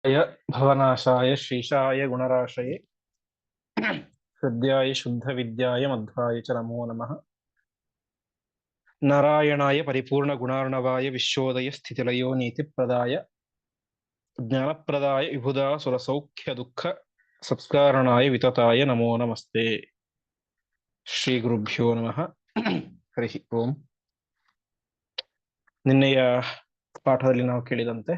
भवनाशाय श्रीशाय गुणराशये हृद्याय शुद्धविद्याय मध्वाय च नमो नमः। नारायणाय परिपूर्णगुणार्णवाय विश्वोदय स्थितिलयो नीतिप्रदाय ज्ञानप्रदाय विबुधा सुरसौख्यदुःख संस्कारणाय वितताय नमो नमस्ते। ಶ್ರೀಗುರುಭ್ಯೋ ನಮಃ. ಹರಿ ಓಂ. ನಿನ್ನೆಯ ಪಾಠದಲ್ಲಿ ನಾವು ಕೇಳಿದಂತೆ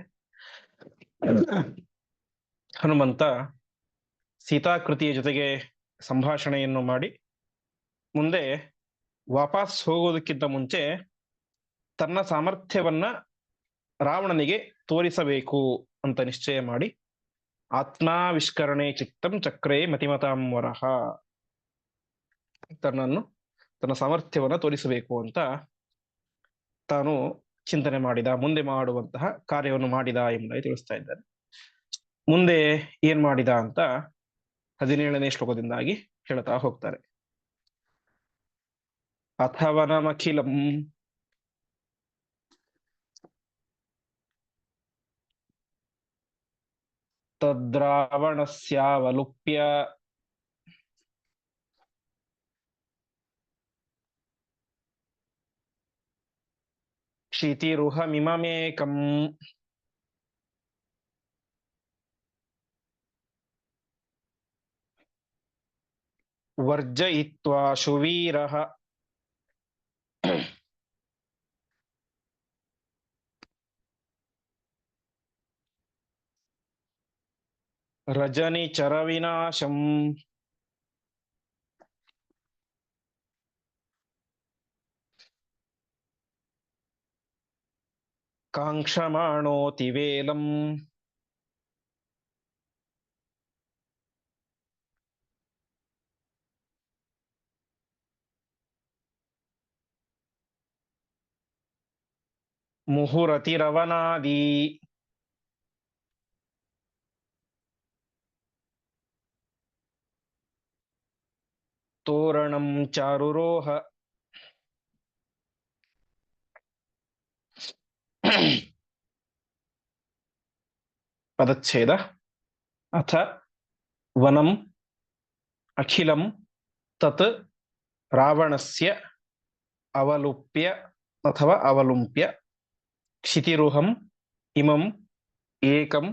ಹನುಮಂತ ಸೀತಾಕೃತಿಯ ಜೊತೆಗೆ ಸಂಭಾಷಣೆಯನ್ನು ಮಾಡಿ ಮುಂದೆ ವಾಪಸ್ ಹೋಗೋದಕ್ಕಿಂತ ಮುಂಚೆ ತನ್ನ ಸಾಮರ್ಥ್ಯವನ್ನ ರಾವಣನಿಗೆ ತೋರಿಸಬೇಕು ಅಂತ ನಿಶ್ಚಯ ಮಾಡಿ ಆತ್ಮಾವಿಷ್ಕರಣೆ ಚಿತ್ತಂ ಚಕ್ರೇ ಮತಿಮತಾಂ ವರಹ, ತನ್ನ ಸಾಮರ್ಥ್ಯವನ್ನ ತೋರಿಸಬೇಕು ಅಂತ ತಾನು ಚಿಂತನೆ ಮಾಡಿದ, ಮುಂದೆ ಮಾಡುವಂತಹ ಕಾರ್ಯವನ್ನು ಮಾಡಿದ ಎಂಬುದಾಗಿ ತಿಳಿಸ್ತಾ ಇದ್ದಾರೆ. ಮುಂದೆ ಏನ್ ಮಾಡಿದ ಅಂತ 17ನೇ ಶ್ಲೋಕದಿಂದಾಗಿ ಹೇಳ್ತಾ ಹೋಗ್ತಾರೆ. ಅಥವನಮಖಿಲಂ ತದ್ರಾವಣಸ್ಯಾವಲುಪ್ಯ ಕ್ಷಿತಿರುಹಮಿಮಮೇಕಂ ವರ್ಜಯಿತ್ವಾ ಶುವೀರಃ ರಜನಿಚರವಿನಾಶಂ ಕಾಂಕ್ಷಮಾಣೋತಿ ವೇಲಂ ಮುಹುರತಿರವನಾದಿ ತೋರಣಂ ಚಾರುರೋಹ ಪದಚ್ಛೇದ. ಅಥ ವನಂ ಅಖಿಲಂ ತತ್ ರಾವಣಸ್ಯ ಅವಲುಪ್ಯ ಅಥವಾ ಅವಲುಂಪ್ಯ ಕ್ಷಿತಿರುಹಂ ಇಮಂ ಏಕಂ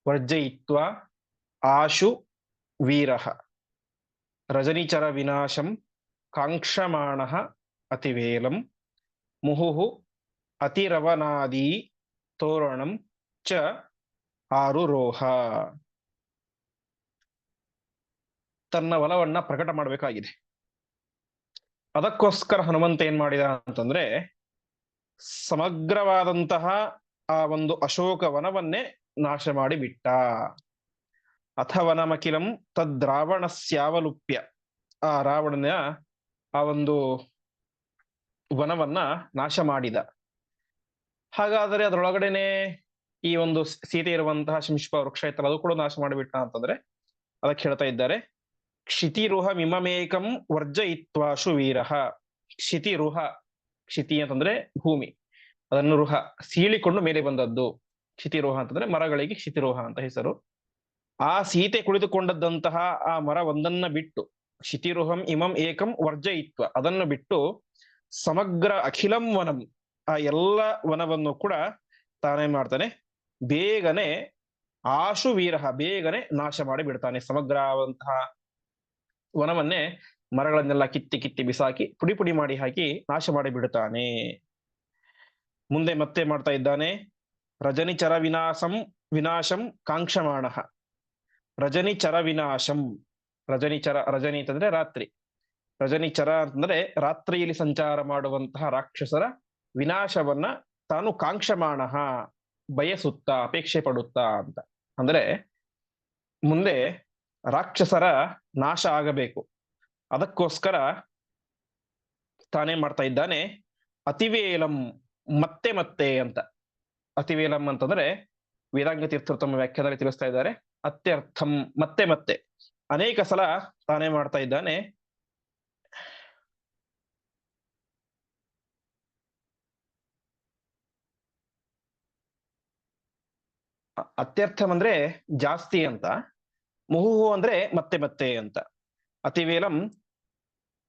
ವರ್ಜಯಿತ್ವಾ ಆಶು ವೀರಃ ರಜನಿಚರ ವಿನಾಶಂ ಕಾಂಕ್ಷಮಾಣಃ ಅತಿವೇಲಂ ಮುಹುಃ ಅತಿರವನಾದಿ ತೋರಣಂ ಚ ಆರುರೋಹ. ತನ್ನ ಒಲವನ್ನ ಪ್ರಕಟ ಮಾಡಬೇಕಾಗಿದೆ. ಅದಕ್ಕೋಸ್ಕರ ಹನುಮಂತ ಏನ್ ಮಾಡಿದ ಅಂತಂದ್ರೆ ಸಮಗ್ರವಾದಂತಹ ಆ ಒಂದು ಅಶೋಕ ವನವನ್ನೇ ನಾಶ ಮಾಡಿ ಬಿಟ್ಟ. ಅಥವನಮಖಿಲಂ ತದ್ರಾವಣಸ್ಯಾವಲುಪ್ಯ, ಆ ರಾವಣನ ಆ ಒಂದು ವನವನ್ನ ನಾಶ ಮಾಡಿದ. ಹಾಗಾದರೆ ಅದರೊಳಗಡೆನೆ ಈ ಒಂದು ಸೀತೆ ಇರುವಂತಹ ಶಿಂಶುಪ ವೃಕ್ಷ ಇತ್ತಲ್ಲ, ಅದು ಕೂಡ ನಾಶ ಮಾಡಿಬಿಟ್ಟ ಅಂತಂದ್ರೆ ಅದಕ್ಕೆ ಹೇಳ್ತಾ ಇದ್ದಾರೆ, ಕ್ಷಿತಿರುಹ ಮಿಮಮೇಕಂ ವರ್ಜಯಿತ್ವಾಶು ವೀರಃ. ಕ್ಷಿತಿರುಹ, ಕ್ಷಿತಿ ಅಂತಂದ್ರೆ ಭೂಮಿ, ಅದನ್ನು ರುಹ ಸೀಳಿಕೊಂಡು ಮೇಲೆ ಬಂದದ್ದು. ಕ್ಷಿತಿರೋಹ ಅಂತಂದ್ರೆ ಮರಗಳಿಗೆ ಕ್ಷಿತಿರೋಹ ಅಂತ ಹೆಸರು. ಆ ಸೀತೆ ಕುಳಿತುಕೊಂಡದ್ದಂತಹ ಆ ಮರ ಒಂದನ್ನ ಬಿಟ್ಟು, ಕ್ಷಿತಿರುಹಂ ಇಮಂ ಏಕಂ ವರ್ಜಯಿತ್ವ, ಅದನ್ನು ಬಿಟ್ಟು ಸಮಗ್ರ ಅಖಿಲಂ ವನಂ, ಆ ಎಲ್ಲ ವನವನ್ನು ಕೂಡ ತಾನೇ ಮಾಡ್ತಾನೆ, ಬೇಗನೆ ಆಶು ವೀರಃ, ಬೇಗನೆ ನಾಶ ಮಾಡಿ ಬಿಡ್ತಾನೆ. ಸಮಗ್ರವಂತಹ ವನವನ್ನೇ ಮರಗಳನ್ನೆಲ್ಲ ಕಿತ್ತಿ ಕಿತ್ತಿ ಬಿಸಾಕಿ ಪುಡಿ ಪುಡಿ ಮಾಡಿ ಹಾಕಿ ನಾಶ ಮಾಡಿ ಬಿಡುತ್ತಾನೆ. ಮುಂದೆ ಮತ್ತೆ ಮಾಡ್ತಾ ಇದ್ದಾನೆ, ರಜನಿಚರ ವಿನಾಶಂ ಕಾಂಕ್ಷಮಾಣಃ. ರಜನಿಚರ ವಿನಾಶಂ, ರಜನಿ ಅಂತಂದ್ರೆ ರಾತ್ರಿ, ರಜನಿಚರ ಅಂತಂದ್ರೆ ರಾತ್ರಿಯಲ್ಲಿ ಸಂಚಾರ ಮಾಡುವಂತಹ ರಾಕ್ಷಸರ ವಿನಾಶವನ್ನ ತಾನು ಕಾಂಕ್ಷಮಾಣಃ, ಬಯಸುತ್ತಾ ಅಪೇಕ್ಷೆ ಪಡುತ್ತಾ ಅಂತ. ಅಂದ್ರೆ ಮುಂದೆ ರಾಕ್ಷಸರ ನಾಶ ಆಗಬೇಕು, ಅದಕ್ಕೋಸ್ಕರ ತಾನೇ ಮಾಡ್ತಾ ಇದ್ದಾನೆ ಅತಿವೇಲಂ, ಮತ್ತೆ ಮತ್ತೆ ಅಂತ. ಅತಿವೇಲಂ ಅಂತಂದ್ರೆ ವೇದಾಂಗ ತೀರ್ಥರು ತಮ್ಮ ವ್ಯಾಖ್ಯಾನದಲ್ಲಿ ತಿಳಿಸ್ತಾ ಇದ್ದಾರೆ, ಅತ್ಯರ್ಥಂ, ಮತ್ತೆ ಮತ್ತೆ ಅನೇಕ ಸಲ ತಾನೇ ಮಾಡ್ತಾ ಇದ್ದಾನೆ. ಅತ್ಯರ್ಥಂ ಅಂದ್ರೆ ಜಾಸ್ತಿ ಅಂತ, ಮುಹುಹು ಅಂದ್ರೆ ಮತ್ತೆ ಮತ್ತೆ ಅಂತ. ಅತಿವೇಲಂ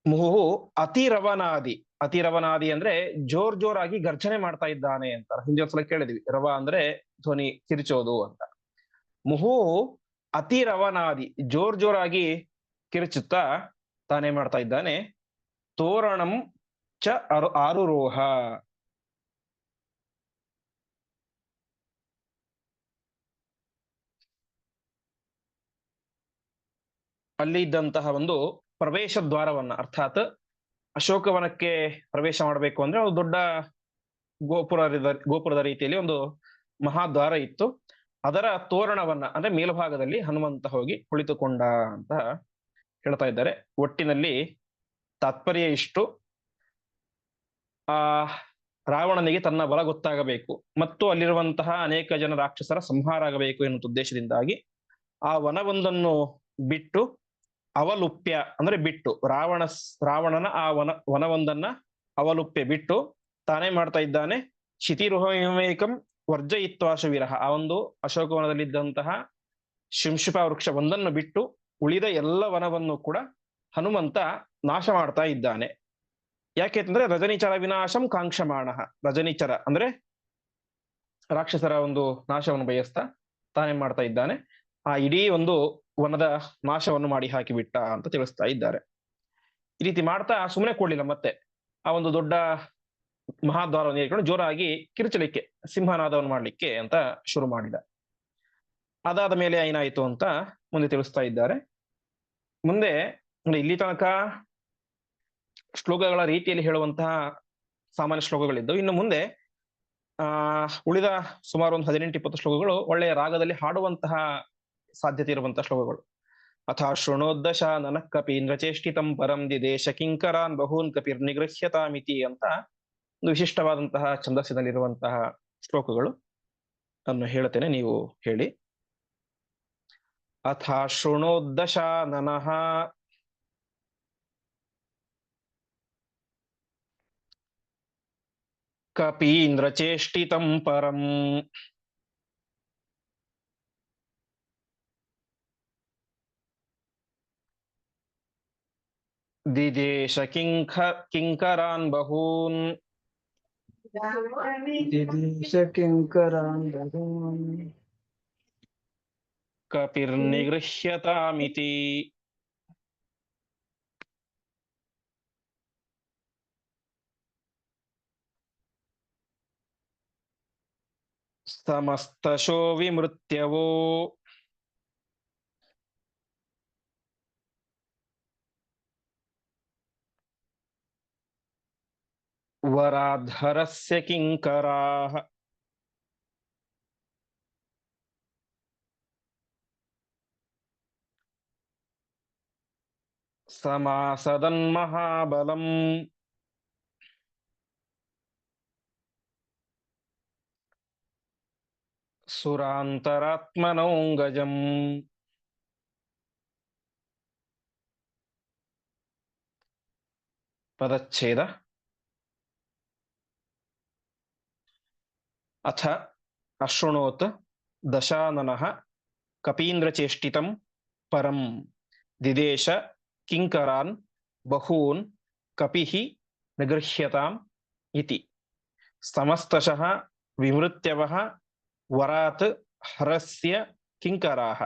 ಮುಹುಹು ಅತಿರವನಾದಿ. ಅತಿರವನಾದಿ ಅಂದ್ರೆ ಜೋರಾಗಿ ಗರ್ಜನೆ ಮಾಡ್ತಾ ಇದ್ದಾನೆ ಅಂತ. ಹಿಂದೆ ಒಂದ್ಸಲ ಕೇಳಿದ್ವಿ, ರವ ಅಂದ್ರೆ ಧ್ವನಿ ಕಿರಿಚೋದು ಅಂತ. ಮುಹುಹು ಅತಿರವನಾದಿ, ಜೋರಾಗಿ ಕಿರಿಚುತ್ತಾ ತಾನೇ ಮಾಡ್ತಾ ಇದ್ದಾನೆ. ತೋರಣಂ ಚ ಆರುರೋಹ, ಅಲ್ಲಿ ಇದ್ದಂತಹ ಒಂದು ಪ್ರವೇಶ ದ್ವಾರವನ್ನ, ಅರ್ಥಾತ್ ಅಶೋಕವನಕ್ಕೆ ಪ್ರವೇಶ ಮಾಡಬೇಕು ಅಂದ್ರೆ ಒಂದು ದೊಡ್ಡ ಗೋಪುರದ ರೀತಿಯಲ್ಲಿ ಒಂದು ಮಹಾದ್ವಾರ ಇತ್ತು. ಅದರ ತೋರಣವನ್ನ ಅಂದ್ರೆ ಮೇಲ್ಭಾಗದಲ್ಲಿ ಹನುಮಂತ ಹೋಗಿ ಕುಳಿತುಕೊಂಡ ಅಂತ ಹೇಳ್ತಾ ಇದ್ದಾರೆ. ಒಟ್ಟಿನಲ್ಲಿ ತಾತ್ಪರ್ಯ ಇಷ್ಟು, ಆ ರಾವಣನಿಗೆ ತನ್ನ ಬಲ ಗೊತ್ತಾಗಬೇಕು ಮತ್ತು ಅಲ್ಲಿರುವಂತಹ ಅನೇಕ ಜನ ರಾಕ್ಷಸರ ಸಂಹಾರ ಆಗಬೇಕು ಎನ್ನುವ ಉದ್ದೇಶದಿಂದಾಗಿ ಆ ವನವೊಂದನ್ನು ಬಿಟ್ಟು, ಅವಲುಪ್ಯ ಅಂದ್ರೆ ಬಿಟ್ಟು, ರಾವಣನ ಆ ವನವೊಂದನ್ನ ಅವಲುಪ್ಯ ಬಿಟ್ಟು ತಾನೇ ಮಾಡ್ತಾ ಇದ್ದಾನೆ. ಶಿತಿರುಹಮೇಕಂ ವರ್ಜಯಿತ್ವಾಶ ವಿರಹ, ಆ ಒಂದು ಅಶೋಕವನದಲ್ಲಿದ್ದಂತಹ ಶಿಂಶುಪ ವೃಕ್ಷ ಒಂದನ್ನು ಬಿಟ್ಟು ಉಳಿದ ಎಲ್ಲ ವನವನ್ನು ಕೂಡ ಹನುಮಂತ ನಾಶ ಮಾಡ್ತಾ ಇದ್ದಾನೆ. ಯಾಕೆಂದ್ರೆ ರಜನಿಚರ ವಿನಾಶಂ ಕಾಂಕ್ಷಮಾಣ, ರಜನಿಚರ ಅಂದ್ರೆ ರಾಕ್ಷಸರ ಒಂದು ನಾಶವನ್ನು ಬಯಸ್ತಾ ತಾನೇ ಮಾಡ್ತಾ ಇದ್ದಾನೆ. ಆ ಇಡೀ ಒಂದು ವನದ ನಾಶವನ್ನು ಮಾಡಿ ಹಾಕಿಬಿಟ್ಟ ಅಂತ ತಿಳಿಸ್ತಾ ಇದ್ದಾರೆ. ಈ ರೀತಿ ಮಾಡ್ತಾ ಸುಮ್ಮನೆ ಕೊಡ್ಲಿಲ್ಲ, ಮತ್ತೆ ಆ ಒಂದು ದೊಡ್ಡ ಮಹಾದ್ವಾರವನ್ನು ಏರ್ಕೊಂಡು ಜೋರಾಗಿ ಕಿರುಚಲಿಕ್ಕೆ, ಸಿಂಹನಾದವನ್ನು ಮಾಡ್ಲಿಕ್ಕೆ ಅಂತ ಶುರು ಮಾಡಿದ. ಅದಾದ ಮೇಲೆ ಏನಾಯ್ತು ಅಂತ ಮುಂದೆ ತಿಳಿಸ್ತಾ ಇದ್ದಾರೆ. ಮುಂದೆ ಇಲ್ಲಿ ತನಕ ಶ್ಲೋಕಗಳ ರೀತಿಯಲ್ಲಿ ಹೇಳುವಂತಹ ಸಾಮಾನ್ಯ ಶ್ಲೋಕಗಳಿದ್ದು, ಇನ್ನು ಮುಂದೆ ಉಳಿದ ಸುಮಾರು ಒಂದು 18-20 ಶ್ಲೋಕಗಳು ಒಳ್ಳೆಯ ರಾಗದಲ್ಲಿ ಹಾಡುವಂತಹ ಸಾಧ್ಯತೆ ಇರುವಂತಹ ಶ್ಲೋಕಗಳು. ಅಥ ಶೃಣೋದ್ದಶ ನನಃ ಕಪೀಂದ್ರಚೇಷ್ಟಿತಂ ಪರಂ ದಿದೇಶ ಕಿಂಕರಾನ್ ಬಹೂನ್ ಕಪಿರ್ ನಿಗೃಹ್ಯತಾಮಿತಿ ಅಂತ ಒಂದು ವಿಶಿಷ್ಟವಾದಂತಹ ಛಂದಸ್ಸಿನಲ್ಲಿರುವಂತಹ ಶ್ಲೋಕಗಳು ಅನ್ನು ಹೇಳ್ತೇನೆ, ನೀವು ಹೇಳಿ. ಅಥ ಶೃಣೋದ್ದಶ ನನಃ ಕಪೀಂದ್ರಚೇಷ್ಟಿತಂ ಪರಂ ದಿದೇಶ ಕಿಂಕರಾನ್ ಬಹೂನ್ ಕಪಿರ್ನಿಗೃಹ್ಯತಾಮಿತಿ. ಸಮಸ್ತಶೋ ವಿಮೃತ್ಯವೋ ವರಾಧರಸ್ಯ ಕಿಂಕರಾಃ ಸಮಾಸದನ್ ಮಹಾಬಲಂ ಸುರಾಂತರಾತ್ಮನೌಂಗಜಂ. ಪದಚ್ಛೇದ. ಅಥ ಅಶೃಣೋತ್ ದಶಾನನಃ ಕಪೀಂದ್ರಚೇಷ್ಟಿತಂ ಪರಂ ದಿದೇಶ ಕಿಂಕರಾನ್ ಬಹೂನ್ ಕಪಿಃ ನಿಗೃಹ್ಯತಾಂ ಇತಿ. ಸಮಸ್ತಶಃ ವಿಮೃತ್ಯವಃ ವರಾತ್ ಹರಸ್ಯ ಕಿಂಕರಾಃ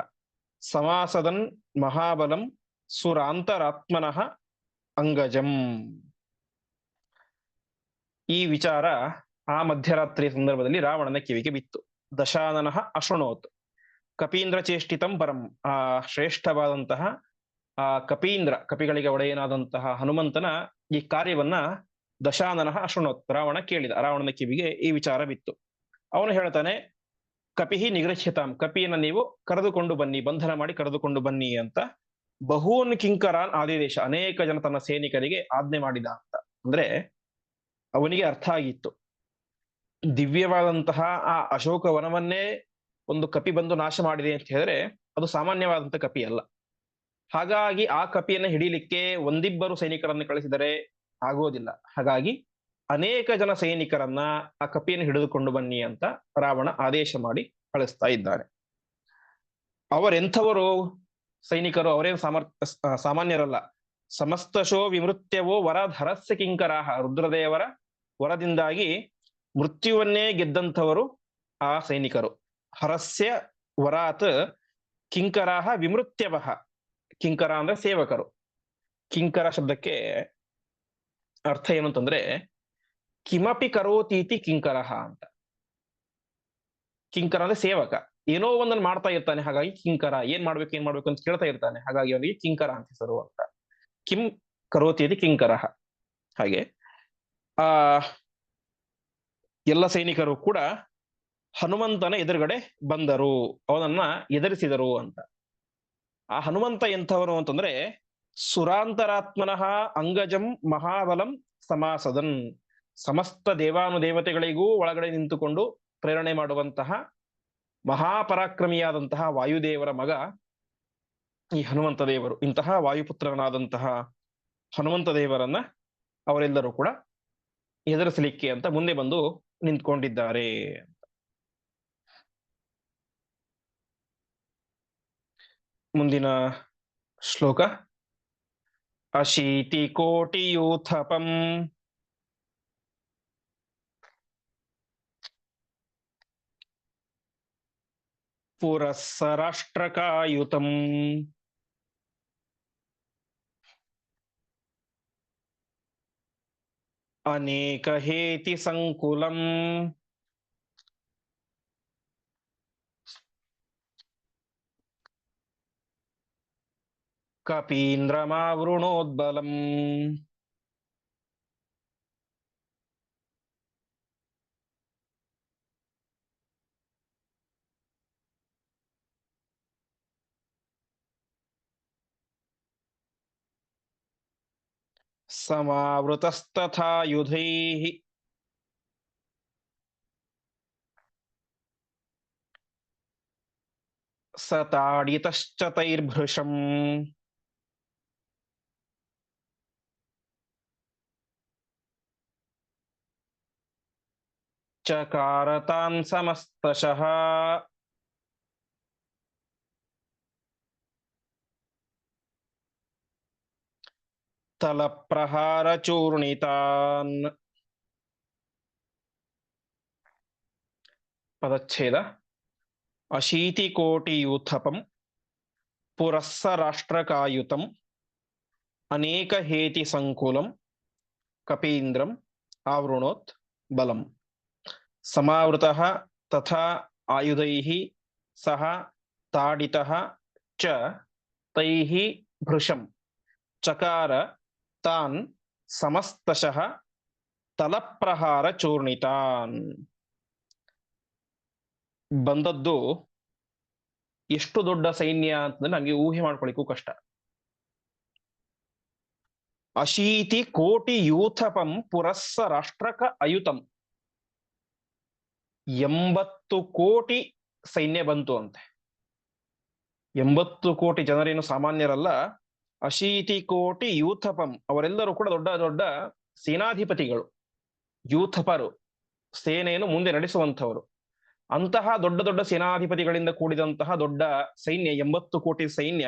ಸಮಾಸದನ್ ಮಹಾಬಲಂ ಸುರಾಂತರಾತ್ಮನಃ ಅಂಗಜಂ. ಈ ವಿಚಾರ ಆ ಮಧ್ಯರಾತ್ರಿಯ ಸಂದರ್ಭದಲ್ಲಿ ರಾವಣನ ಕಿವಿಗೆ ಬಿತ್ತು. ದಶಾನನಃ ಅಶೃಣೋತ್ ಕಪೀಂದ್ರ ಚೇಷ್ಟಿತಂ ಪರಂ, ಆ ಶ್ರೇಷ್ಠವಾದಂತಹ ಆ ಕಪಿಗಳಿಗೆ ಒಡೆಯನಾದಂತಹ ಹನುಮಂತನ ಈ ಕಾರ್ಯವನ್ನ ದಶಾನನಃ ಅಶೃಣೋತ್, ರಾವಣ ಕೇಳಿದ. ರಾವಣನ ಕಿವಿಗೆ ಈ ವಿಚಾರ ಬಿತ್ತು. ಅವನು ಹೇಳ್ತಾನೆ, ಕಪಿಹಿ ನಿಗೃಹ್ಯತಾಂ, ಕಪಿಯನ್ನ ನೀವು ಕರೆದುಕೊಂಡು ಬನ್ನಿ, ಬಂಧನ ಮಾಡಿ ಕರೆದುಕೊಂಡು ಬನ್ನಿ ಅಂತ ಬಹೂನ್ ಕಿಂಕರಾನ್ ಆದಿದೇಶ, ಅನೇಕ ಜನ ತನ್ನ ಸೈನಿಕರಿಗೆ ಆಜ್ಞೆ ಮಾಡಿದ ಅಂತ. ಅಂದ್ರೆ ಅವನಿಗೆ ಅರ್ಥ ಆಗಿತ್ತು, ದಿವ್ಯವಾದಂತಹ ಆ ಅಶೋಕ ವನವನ್ನೇ ಒಂದು ಕಪಿ ಬಂದು ನಾಶ ಮಾಡಿದೆ ಅಂತ ಹೇಳಿದ್ರೆ ಅದು ಸಾಮಾನ್ಯವಾದಂತಹ ಕಪಿ ಅಲ್ಲ. ಹಾಗಾಗಿ ಆ ಕಪಿಯನ್ನು ಹಿಡಿಲಿಕ್ಕೆ ಒಂದಿಬ್ಬರು ಸೈನಿಕರನ್ನು ಕಳಿಸಿದರೆ ಆಗೋದಿಲ್ಲ. ಹಾಗಾಗಿ ಅನೇಕ ಜನ ಸೈನಿಕರನ್ನ ಆ ಕಪಿಯನ್ನು ಹಿಡಿದುಕೊಂಡು ಬನ್ನಿ ಅಂತ ರಾವಣ ಆದೇಶ ಮಾಡಿ ಕಳಿಸ್ತಾ ಇದ್ದಾನೆ. ಅವರೆಂಥವರು ಸೈನಿಕರು? ಅವರೇನು ಸಾಮಾನ್ಯರಲ್ಲ. ಸಮಸ್ತಶೋ ವಿಮೃತ್ಯವೋ ವರಧರಸ್ಯ ಕಿಂಕರಾಹ. ರುದ್ರದೇವರ ವರದಿಂದಾಗಿ ಮೃತ್ಯುವನ್ನೇ ಗೆದ್ದಂಥವರು ಆ ಸೈನಿಕರು. ಹರಸ್ಯ ವರಾತ್ ಕಿಂಕರಾಹ ವಿಮೃತ್ಯವಹ. ಕಿಂಕರ ಅಂದ್ರೆ ಸೇವಕರು. ಕಿಂಕರ ಶಬ್ದಕ್ಕೆ ಅರ್ಥ ಏನು ಅಂತಂದ್ರೆ ಕಿಮಪಿ ಕರೋತೀತಿ ಕಿಂಕರಹ ಅಂತ. ಕಿಂಕರ ಅಂದ್ರೆ ಸೇವಕ, ಏನೋ ಒಂದನ್ನು ಮಾಡ್ತಾ ಇರ್ತಾನೆ, ಹಾಗಾಗಿ ಕಿಂಕರ. ಏನ್ ಮಾಡ್ಬೇಕು ಅಂತ ಕೇಳ್ತಾ ಇರ್ತಾನೆ, ಹಾಗಾಗಿ ಅವನಿಗೆ ಕಿಂಕರ ಅಂತ ಹೆಸರು ಅಂತ. ಕಿಂ ಕರೋತೀತಿ ಕಿಂಕರಹ. ಹಾಗೆ ಆ ಎಲ್ಲ ಸೈನಿಕರು ಕೂಡ ಹನುಮಂತನ ಎದುರುಗಡೆ ಬಂದರು, ಅವನನ್ನ ಎದುರಿಸಿದರು ಅಂತ. ಆ ಹನುಮಂತ ಎಂಥವನು ಅಂತಂದ್ರೆ ಸುರಾಂತರಾತ್ಮನಃ ಅಂಗಜಂ ಮಹಾಬಲಂ ಸಮಾಸದನ್. ಸಮಸ್ತ ದೇವಾನುದೇವತೆಗಳಿಗೂ ಒಳಗಡೆ ನಿಂತುಕೊಂಡು ಪ್ರೇರಣೆ ಮಾಡುವಂತಹ ಮಹಾಪರಾಕ್ರಮಿಯಾದಂತಹ ವಾಯುದೇವರ ಮಗ ಈ ಹನುಮಂತ ದೇವರು. ಇಂತಹ ವಾಯುಪುತ್ರನಾದಂತಹ ಹನುಮಂತ ದೇವರನ್ನ ಅವರೆಲ್ಲರೂ ಕೂಡ ಎದುರಿಸಲಿಕ್ಕೆ ಅಂತ ಮುಂದೆ ಬಂದು ನಿಂತ್ಕೊಂಡಿದ್ದಾರೆ. ಮುಂದಿನ ಶ್ಲೋಕ. ಅಶೀತಿಕೋಟಿಯೂಥಪಂ ಪುರಸ್ಸರಾಷ್ಟ್ರಕಾಯುತಂ ಅನೇಕಹೇತಿ ಸಂಕುಲಂ ಕಪೀಂದ್ರಮಾವೃಣೋದ್ಬಲಂ. ಸಮಾವೃತಸ್ತಥಾ ಯುಧೈಃ ಸತಾಡಿತಶ್ಚ ತೈರ್ಭೃಶಂ. ಚಕಾರತಾನ್ ಸಮಸ್ತಶಃ. ತಲಪ್ರಹಾರ ಚೂರ್ಣಿತಾನ್. ಪದಚ್ಛೇದ. ಅಶೀತಿಕೋಟಿಯೂಥಪಂ ಪುರಸ್ಸರಾಷ್ಟ್ರಕಾಯುತಂ ಅನೇಕಹೇತಿ ಸಂಕುಲಂ ಕಪೀಂದ್ರಂ ಆವೃಣೋತ್ ಬಲಂ. ಸಮಾವೃತಃ ತಥಾ ಆಯುಧೈಃ ಸಹ ತಾಡಿತಃ ಚ ತೈಃ ಭೃಶಂ ಚಕಾರ ತಾನ್ ಸಮಸ್ತಶಃ ತಲಪ್ರಹಾರ ಚೂರ್ಣಿತಾನ್. ಬಂದದ್ದು ಎಷ್ಟು ದೊಡ್ಡ ಸೈನ್ಯ ಅಂತಂದ್ರೆ ನಮಗೆ ಊಹೆ ಮಾಡ್ಕೊಳ್ಳಿಕ್ಕೂ ಕಷ್ಟ. ಅಶೀತಿ ಕೋಟಿ ಯೂಥಪಂ ಪುರಸ್ಸ ರಾಷ್ಟ್ರಕ ಅಯುತಂ. 80 ಕೋಟಿ ಸೈನ್ಯ ಬಂತು ಅಂತೆ. 80 ಕೋಟಿ ಜನರೇನು ಸಾಮಾನ್ಯರಲ್ಲ. ಅಶೀತಿ ಕೋಟಿ ಯೂಥಪಂ, ಅವರೆಲ್ಲರೂ ಕೂಡ ದೊಡ್ಡ ದೊಡ್ಡ ಸೇನಾಧಿಪತಿಗಳು, ಯೂಥಪರು, ಸೇನೆಯನ್ನು ಮುಂದೆ ನಡೆಸುವಂಥವರು. ಅಂತಹ ದೊಡ್ಡ ದೊಡ್ಡ ಸೇನಾಧಿಪತಿಗಳಿಂದ ಕೂಡಿದಂತಹ ದೊಡ್ಡ ಸೈನ್ಯ, 80 ಕೋಟಿ ಸೈನ್ಯ.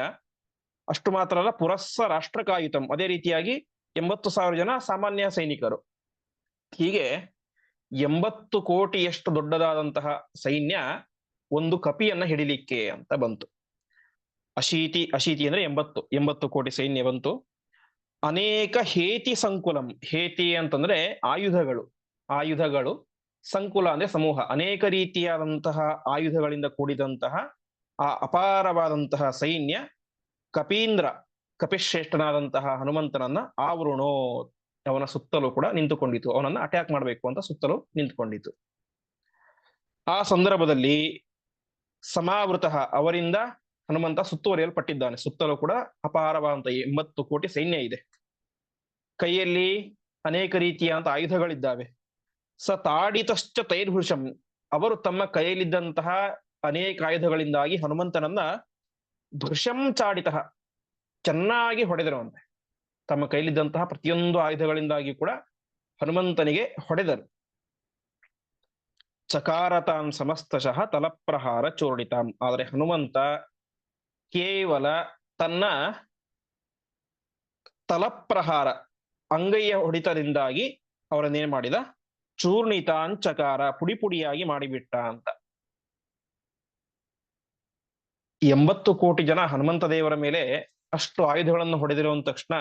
ಅಷ್ಟು ಮಾತ್ರ ಅಲ್ಲ, ಪುರಸ್ಸ ರಾಷ್ಟ್ರಕಾಯುತಂ, ಅದೇ ರೀತಿಯಾಗಿ 80,000 ಜನ ಸಾಮಾನ್ಯ ಸೈನಿಕರು. ಹೀಗೆ 80 ಕೋಟಿಯಷ್ಟು ದೊಡ್ಡದಾದಂತಹ ಸೈನ್ಯ ಒಂದು ಕಪಿಯನ್ನ ಹಿಡಿಲಿಕ್ಕೆ ಅಂತ ಬಂತು. ಅಶೀತಿ ಅಂದ್ರೆ 80 ಕೋಟಿ ಸೈನ್ಯ ಬಂತು. ಅನೇಕ ಹೇತಿ ಸಂಕುಲಂ. ಹೇತಿ ಅಂತಂದ್ರೆ ಆಯುಧಗಳು, ಸಂಕುಲ ಅಂದ್ರೆ ಸಮೂಹ. ಅನೇಕ ರೀತಿಯಾದಂತಹ ಆಯುಧಗಳಿಂದ ಕೂಡಿದಂತಹ ಆ ಅಪಾರವಾದಂತಹ ಸೈನ್ಯ ಕಪಿಶ್ರೇಷ್ಠನಾದಂತಹ ಹನುಮಂತನನ್ನ ಆವೃಣೋ, ಅವನ ಸುತ್ತಲೂ ಕೂಡ ನಿಂತುಕೊಂಡಿತು. ಅವನನ್ನ ಅಟ್ಯಾಕ್ ಮಾಡಬೇಕು ಅಂತ ಸುತ್ತಲೂ ನಿಂತುಕೊಂಡಿತು. ಆ ಸಂದರ್ಭದಲ್ಲಿ ಸಮಾವೃತ, ಅವರಿಂದ ಹನುಮಂತ ಸುತ್ತುವರಿಯಲ್ಪಟ್ಟಿದ್ದಾನೆ. ಸುತ್ತಲೂ ಕೂಡ ಅಪಾರವಾದಂತಹ 80 ಕೋಟಿ ಸೈನ್ಯ ಇದೆ. ಕೈಯಲ್ಲಿ ಅನೇಕ ರೀತಿಯಾದಂತಹ ಆಯುಧಗಳಿದ್ದಾವೆ. ಸ ತಾಡಿತಶ್ಚ ತೈರ್ಭೃಶಂ, ಅವರು ತಮ್ಮ ಕೈಯಲ್ಲಿದ್ದಂತಹ ಅನೇಕ ಆಯುಧಗಳಿಂದಾಗಿ ಹನುಮಂತನನ್ನ ಭೃಶಂ ಚಾಡಿತಃ, ಚೆನ್ನಾಗಿ ಹೊಡೆದರುವಂತೆ. ತಮ್ಮ ಕೈಲಿದ್ದಂತಹ ಪ್ರತಿಯೊಂದು ಆಯುಧಗಳಿಂದಾಗಿ ಕೂಡ ಹನುಮಂತನಿಗೆ ಹೊಡೆದರು. ಚಕಾರತಾಂ ಸಮಸ್ತಶಃ ತಲಪ್ರಹಾರ ಚೋಡಿತಾಂ. ಆದರೆ ಹನುಮಂತ ಕೇವಲ ತನ್ನ ತಲಪ್ರಹಾರ ಅಂಗೈಯ ಹೊಡಿತದಿಂದಾಗಿ ಅವರನ್ನೇನ್ ಮಾಡಿದ, ಚೂರ್ಣಿತಾನ್ ಚಕಾರ, ಪುಡಿ ಪುಡಿಯಾಗಿ ಮಾಡಿಬಿಟ್ಟ ಅಂತ. 80 ಕೋಟಿ ಜನ ಹನುಮಂತ ದೇವರ ಮೇಲೆ ಅಷ್ಟು ಆಯುಧಗಳನ್ನು ಹೊಡೆದಿರುವಂತ ತಕ್ಷಣ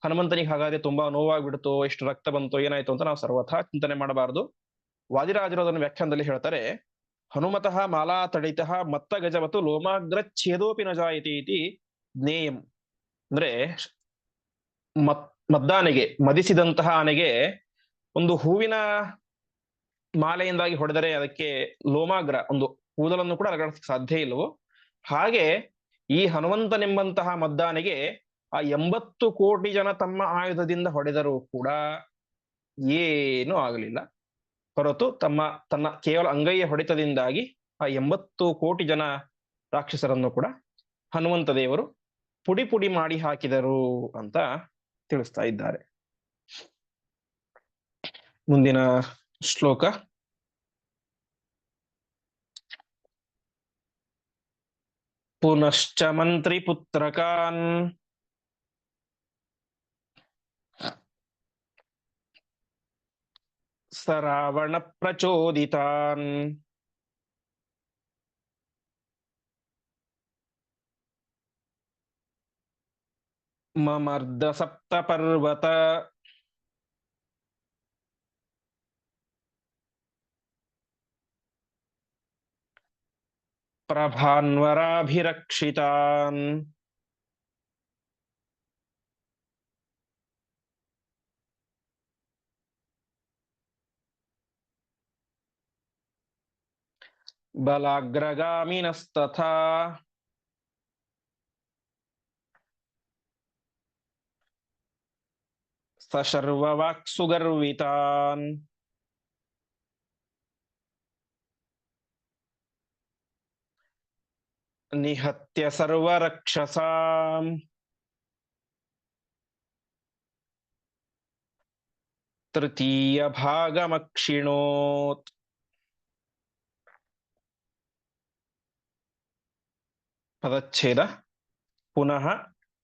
ಹನುಮಂತನಿಗೆ ಹಾಗಾದ್ರೆ ತುಂಬಾ ನೋವಾಗ್ಬಿಡ್ತು, ಎಷ್ಟು ರಕ್ತ ಬಂತು, ಏನಾಯ್ತು ಅಂತ ನಾವು ಸರ್ವಥಾ ಚಿಂತನೆ ಮಾಡಬಾರದು. ವಾದಿರಾಜರು ಅದನ್ನು ವ್ಯಾಖ್ಯಾನದಲ್ಲಿ ಹೇಳ್ತಾರೆ, ಹನುಮತಃ ಮಾಲಾ ತಡಿತಃ ಮತ್ತ ಗಜವತು ಲೋಮಾಗ್ರ ಛೇದೋಪಿ ನ ಜಾಯತಿ ಇತಿ ಜ್ಞೇಯಂ. ಅಂದ್ರೆ ಮದ್ದಾನೆಗೆ, ಮದಿಸಿದಂತಹ ಆನೆಗೆ ಒಂದು ಹೂವಿನ ಮಾಲೆಯಿಂದಾಗಿ ಹೊಡೆದರೆ ಅದಕ್ಕೆ ಲೋಮಾಗ್ರ, ಒಂದು ಕೂದಲನ್ನು ಕೂಡ ಅಲಗಡಿಸಕ್ಕೆ ಸಾಧ್ಯ ಇಲ್ಲವೋ, ಹಾಗೆ ಈ ಹನುಮಂತನೆಂಬಂತಹ ಮದ್ದಾನೆಗೆ ಆ 80 ಕೋಟಿ ಜನ ತಮ್ಮ ಆಯುಧದಿಂದ ಹೊಡೆದರೂ ಕೂಡ ಏನೂ ಆಗಲಿಲ್ಲ. ಹೊರತು ತನ್ನ ಕೇವಲ ಅಂಗೈಯ ಹೊಡೆತದಿಂದಾಗಿ ಆ 80 ಕೋಟಿ ಜನ ರಾಕ್ಷಸರನ್ನು ಕೂಡ ಹನುಮಂತ ದೇವರು ಪುಡಿ ಪುಡಿ ಮಾಡಿ ಹಾಕಿದರು ಅಂತ ತಿಳಿಸ್ತಾ ಇದ್ದಾರೆ. ಮುಂದಿನ ಶ್ಲೋಕ. ಪುನಶ್ಚ ಮಂತ್ರಿ ಪುತ್ರಕಾನ್ ಸ ರಾವಣ ಪ್ರಚೋದಿತಾನ್ ಮಮರ್ದ ಸಪ್ತ ಪರ್ವತ ಪ್ರಭಾನ್ವರಾಭಿರಕ್ಷಿತಾನ್ ಬಲಾಗ್ರಗಾಮಿನಸ್ತಥಾ ಸಶರ್ವವಾಕ್ಸುಗರ್ವಿತಾನ್ ನಿಹತ್ಯ ಸರ್ವರಕ್ಷಸಾಂ ತೃತೀಯ ಭಾಗಮಕ್ಷಿಣೋತ್. ಪದಚ್ಛೇದ. ಪುನಃ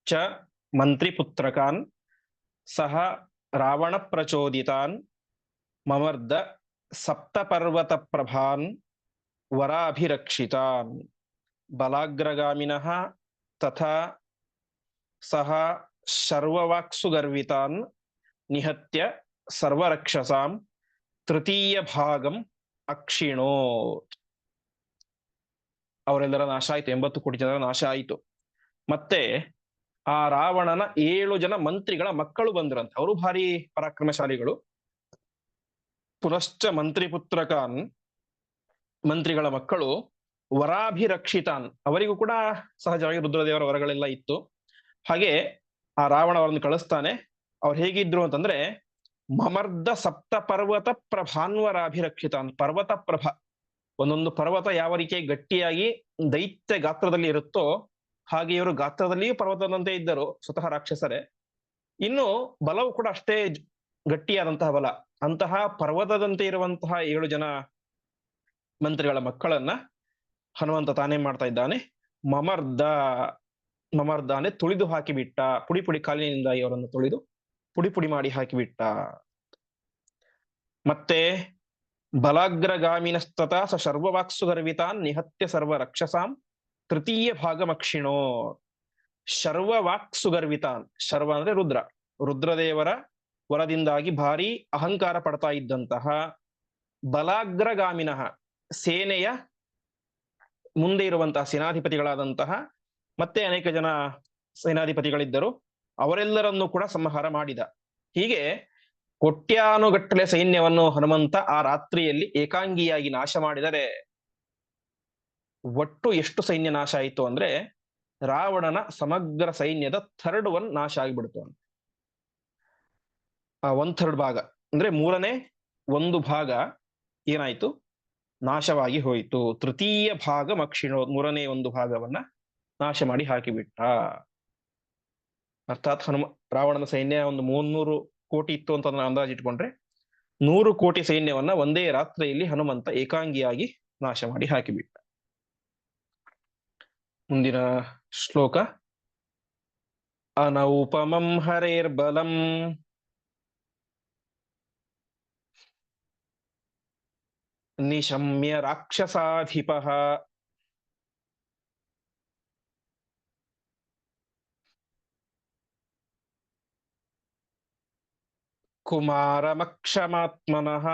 ಚ ಮಂತ್ರಿಪುತ್ರಕಾನ್ ಸಹ ರಾವಣ ಪ್ರಚೋದಿತಾನ್ ಮಮರ್ದ ಸಪ್ತಪರ್ವತ ಪ್ರಭಾನ್ ವರಾಭಿರಕ್ಷಿತಾನ್ ಬಲಾಗ್ರಗಾಮಿನಃ ತಥಾ ಸಹ ಶರ್ವವಾಕ್ಸುಗರ್ವಿತಾನ್ ನಿಹತ್ಯ ಸರ್ವರಕ್ಷಸಾಂ ತೃತೀಯ ಭಾಗಂ ಅಕ್ಷಿಣೋತ್. ಅವರೆಲ್ಲರ ನಾಶ ಆಯಿತು, 80 ಕೋಟಿ ಜನರ ನಾಶ ಆಯಿತು. ಮತ್ತೆ ಆ ರಾವಣನ 7 ಜನ ಮಂತ್ರಿಗಳ ಮಕ್ಕಳು ಬಂದ್ರಂತೆ, ಅವರು ಭಾರಿ ಪರಾಕ್ರಮಶಾಲಿಗಳು. ಪುನಶ್ಚ ಮಂತ್ರಿಪುತ್ರಕಾನ್, ಮಂತ್ರಿಗಳ ಮಕ್ಕಳು, ವರಾಭಿರಕ್ಷಿತಾನ್, ಅವರಿಗೂ ಕೂಡ ಸಹಜವಾಗಿ ರುದ್ರದೇವರ ವರಗಳೆಲ್ಲ ಇತ್ತು. ಹಾಗೆ ಆ ರಾವಣ ಅವರನ್ನು ಕಳಿಸ್ತಾನೆ. ಅವ್ರು ಹೇಗಿದ್ರು ಅಂತಂದ್ರೆ, ಮಮರ್ದ ಸಪ್ತ ಪರ್ವತ ಪ್ರಭಾನ್ವರಾಭಿರಕ್ಷಿತಾನ್, ಪರ್ವತ ಪ್ರಭ, ಒಂದೊಂದು ಪರ್ವತ ಯಾವ ರೀತಿ ಗಟ್ಟಿಯಾಗಿ ದೈತ್ಯ ಗಾತ್ರದಲ್ಲಿ ಇರುತ್ತೋ ಹಾಗೆ ಇವರು ಗಾತ್ರದಲ್ಲಿಯೂ ಪರ್ವತದಂತೆ ಇದ್ದರು, ಸ್ವತಃ ರಾಕ್ಷಸರೇ. ಇನ್ನು ಬಲವು ಕೂಡ ಅಷ್ಟೇ ಗಟ್ಟಿಯಾದಂತಹ ಬಲ. ಅಂತಹ ಪರ್ವತದಂತೆ ಇರುವಂತಹ 7 ಜನ ಮಂತ್ರಿಗಳ ಮಕ್ಕಳನ್ನ ಹನುಮಂತ ತಾನೇ ಮಾಡ್ತಾ ಇದ್ದಾನೆ. ಮಮರ್ದ, ಮಮರ್ದ ಅಂದ್ರೆ ತುಳಿದು ಹಾಕಿಬಿಟ್ಟ, ಪುಡಿ ಪುಡಿ ಕಾಲಿನಿಂದ ಇವರನ್ನು ತುಳಿದು ಪುಡಿ ಪುಡಿ ಮಾಡಿ ಹಾಕಿಬಿಟ್ಟ. ಮತ್ತೆ ಬಲಾಗ್ರಗಾಮಿನಸ್ತತ ಸ ಶರ್ವವಾಕ್ಸುಗರ್ವಿತಾನ್ ನಿಹತ್ಯ ಸರ್ವ ರಕ್ಷಸಾಂ ತೃತೀಯ ಭಾಗಮಕ್ಷಿಣೋ. ಶರ್ವವಾಕ್ಸುಗರ್ವಿತಾನ್, ಶರ್ವ ಅಂದ್ರೆ ರುದ್ರ, ರುದ್ರದೇವರ ವರದಿಂದಾಗಿ ಭಾರಿ ಅಹಂಕಾರ ಪಡ್ತಾ ಇದ್ದಂತಹ, ಬಲಾಗ್ರಗಾಮಿನಃ ಸೇನೆಯ ಮುಂದೆ ಇರುವಂತಹ ಸೇನಾಧಿಪತಿಗಳಾದಂತಹ, ಮತ್ತೆ ಅನೇಕ ಜನ ಸೇನಾಧಿಪತಿಗಳಿದ್ದರು, ಅವರೆಲ್ಲರನ್ನೂ ಕೂಡ ಸಂಹಾರ ಮಾಡಿದ. ಹೀಗೆ ಕೋಟ್ಯಾನುಗಟ್ಟಲೆ ಸೈನ್ಯವನ್ನು ಹನುಮಂತ ಆ ರಾತ್ರಿಯಲ್ಲಿ ಏಕಾಂಗಿಯಾಗಿ ನಾಶ ಮಾಡಿದರೆ ಒಟ್ಟು ಎಷ್ಟು ಸೈನ್ಯ ನಾಶ ಆಯಿತು ಅಂದ್ರೆ, ರಾವಣನ ಸಮಗ್ರ ಸೈನ್ಯದ 1/3 ನಾಶ ಆಗಿಬಿಡ್ತು ಅಂತ. ಆ 1/3 ಭಾಗ ಅಂದ್ರೆ 1/3 ಭಾಗ ಏನಾಯ್ತು, ನಾಶವಾಗಿ ಹೋಯಿತು. ತೃತೀಯ ಭಾಗ ಮಕ್ಷಿಣೋ, 1/3 ಭಾಗವನ್ನ ನಾಶ ಮಾಡಿ ಹಾಕಿಬಿಟ್ಟ. ಅರ್ಥಾತ್ ರಾವಣನ ಸೈನ್ಯ ಒಂದು 300 ಕೋಟಿ ಇತ್ತು ಅಂತ ಅಂದಾಜಿಟ್ಕೊಂಡ್ರೆ 100 ಕೋಟಿ ಸೈನ್ಯವನ್ನ ಒಂದೇ ರಾತ್ರಿಯಲ್ಲಿ ಹನುಮಂತ ಏಕಾಂಗಿಯಾಗಿ ನಾಶ ಮಾಡಿ ಹಾಕಿಬಿಟ್ಟ. ಮುಂದಿನ ಶ್ಲೋಕ. ಅನೌಪಮಂ ಹರೇರ್ಬಲಂ ನಿಶಮ್ಯ ರಾಕ್ಷಸಾಧಿಪಃ ಕುಮಾರಮಕ್ಷಮಾತ್ಮನಃ